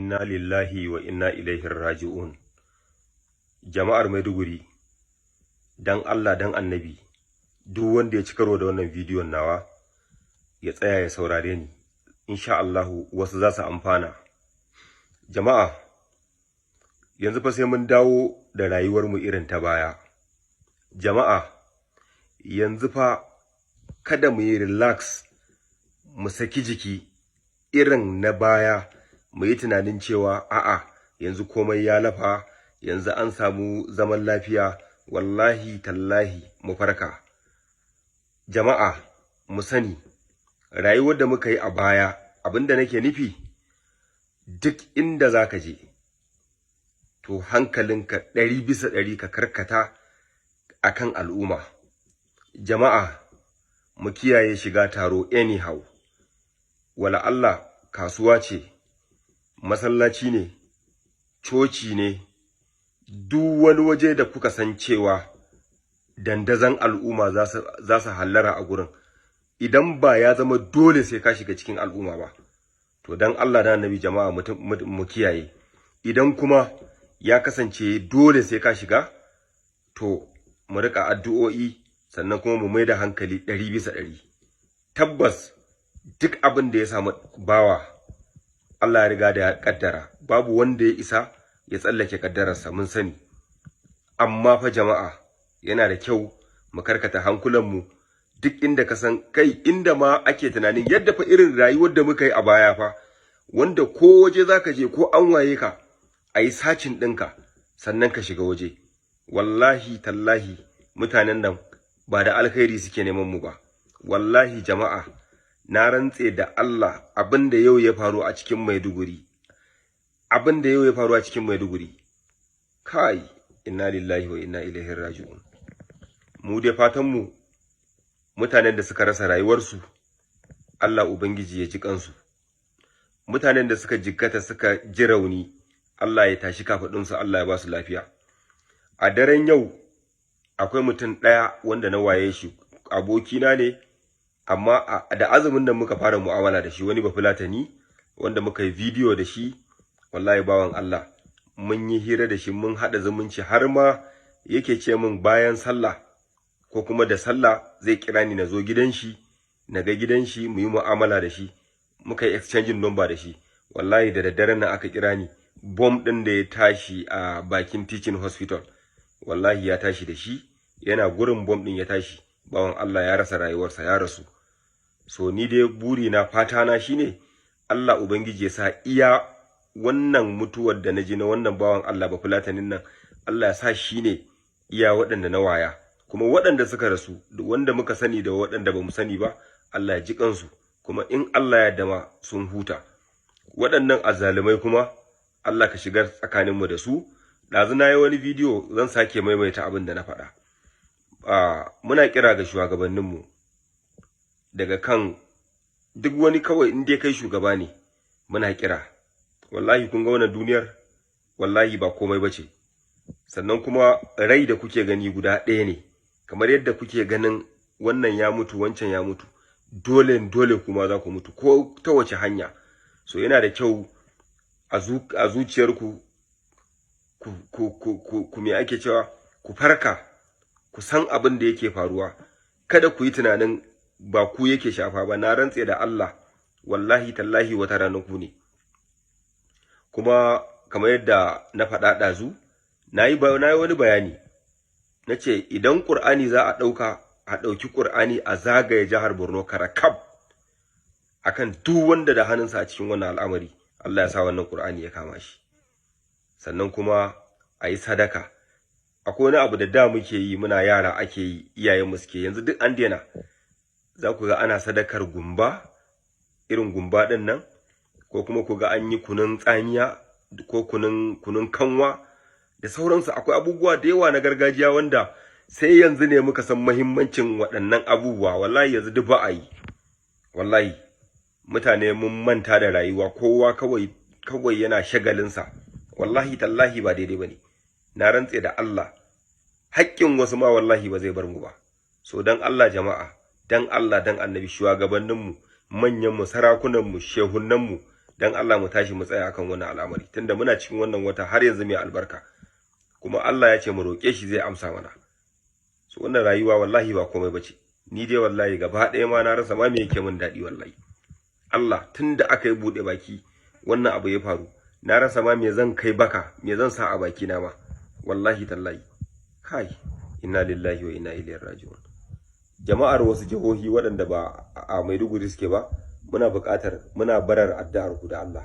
Inna lillahi wa inna ilaihi raji'un. Jama'ar Maiduguri, dan Allah dan Annabi, duk wanda ya ci karo da wannan bidiyon nawa ya tsaya ya saurare ni. Insha Allah wasu za su amfana. Jama'a, yanzu fa sai mun dawo da rayuwar mu irin ta baya. Jama'a, yanzu fa kada mu yi relax, mu saki jiki irin na baya, mu yi tunanin cewa a'a yanzu komai ya lafa, yanzu an samu zaman lafiya. Wallahi tallahi mu farka. Jama'a, mu sani rayuwar da muka yi a baya, abinda nake nufi, duk inda zaka je to hankalinka 100% ka karkata akan al'umma. Jama'a, mu kiyaye shiga taro anyhow. Wala Allah kasuwa ce, masallaci ne, coci ne, duk wani waje da kuka san cewa dandazon al'umma za su hallara a gurin, idan ba ya zama dole sai ka shiga cikin al'umma ba, to dan Allah da Annabi jama'a mu kiyaye. Idan kuma ya kasance dole sai ka shiga, to mu rika addu'o'i, sannan kuma mu maida hankali 100%. Tabbas duk abin da ya samu bawa, Allah ya riga da ya kaddara, babu wanda ya isa ya tsallake kaddararsa, mun sani. Amma fa jama'a, yana da kyau mu karkata hankulanmu duk inda ka san kai, inda ma ake tunanin yadda fa irin rayuwar da muka yi a baya fa, wanda ko waje zaka je ko an waye ka a yi sacin ɗinka sannan ka shiga waje. Wallahi tallahi mutanen nan ba da alkhairi suke neman mu ba. Wallahi jama'a, na rantse da Allah, abinda yau ya faru a cikin Maiduguri, kai, inna lillahi wa inna ilaihi raji'un. Mu dai fatan mu mutanen da suka rasa rayuwarsu, Allah ubangiji ya ji kansu. Mutanen da suka jikkata, suka ji rauni, Allah ya tashi kafadunsu, Allah ya ba su lafiya. A daren yau akwai mutum ɗaya wanda na waye shi, abokina ne, amma da azumin nan muka fara mu'amala da shi, wani bafulatani wanda muka yi bidiyo da shi. Wallahi bawan Allah, mun yi hira da shi, mun haɗa zumunci, har ma yake ce min bayan sallah ko kuma da sallah zai kira ni na zo gidan shi, na ga gidan shi, mu yi mu'amala da shi, muka yi exchanging number da shi. Wallahi da daddare nan aka kira ni, bomb ɗin da ya tashi a bakin teaching hospital, wallahi ya tashi da shi, yana gurin bomb ɗin ya tashi. Bawan Allah ya rasa rayuwarsa, ya rasu. So ni dai buri na, fata na shine Allah ubangiji ya sa iya wannan mutuwar da naji na wannan bawan Allah bafulatanin nan, Allah ya sa shine iya waɗanda na waya, kuma waɗanda suka rasu, wanda muka sani da waɗanda bamu sani ba, Allah ya ji kansu, kuma in Allah ya dama sun huta. Waɗannan azzalumai kuma Allah ka shigar tsakaninmu da su. Ɗazu na yi wani bidiyo, zan sake maimaita abin da na faɗa. Muna kira ga shugabanninmu, daga kan duk wani, kawai in dai kai shugaba ne, muna kira. Wallahi kun ga wannan duniyar, wallahi ba komai bace. Sannan kuma rai da kuke gani guda ɗaya ne, kamar yadda kuke ganin wannan ya mutu, wancan ya mutu, dole kuma za ku mutu, ko ta wace hanya. So yana da kyau a zuciyarku ku me ake cewa, ku farka, ku san abin da yake faruwa. Kada ku yi tunanin ba ku yake shafa ba. Na rantse da Allah, wallahi tallahi wata ranar ku ne. Kuma kamar yadda na faɗa ɗazu, na yi wani bayani, na ce idan ƙur'ani za a ɗauki ƙur'ani a zagaye jihar Borno karakab, akan duk wanda da hannunsa a cikin wannan al'amari, Allah ya sa wannan ƙur'ani ya kama shi. Sannan kuma a yi sadaka. Akwai wani abu da muke yi, muna yara ake yi, iyayenmu suke, yanzu duk an daina. Za ku ga ana sadakar gumba, irin gumba ɗin nan, ko kuma ku ga an yi kunun tsamiya, ko kunun kanwa da sauransu. Akwai abubuwa da yawa na gargajiya wanda sai yanzu ne muka san muhimmancin waɗannan abubuwa. Wallahi yanzu duk ba a yi. Wallahi mutane mun manta da rayuwa, kowa kawai yana shagalinsa. Wallahi tallahi ba daidai bane. Na rantse da Allah, haƙƙin wasu ma wallahi ba zai bar mu ba. So dan Allah jama'a, dan Allah dan Annabi, shugabanninmu, manyanmu, sarakunanmu, shehunanmu, dan Allah mu tashi mu tsaya akan wannan al'amari tunda muna cikin wannan wata har yanzu mai albarka kuma Allah ya ce mu roke shi zai amsa mana. So wannan rayuwa wallahi ba komai bace. Ni dai wallahi gaba ɗaya ma na rasa ma me yake min daɗi wallahi. Allah tunda aka yi buɗe baki wannan abu ya faru na rasa ma me zan kai baka me zan sa a baki na ma wallahi tallahi. Kai inna lillahi wa inna ilaihi raji'un. Jama'ar wasu jihohi waɗanda ba a Maiduguri suke ba muna barar addu'ar ku da Allah.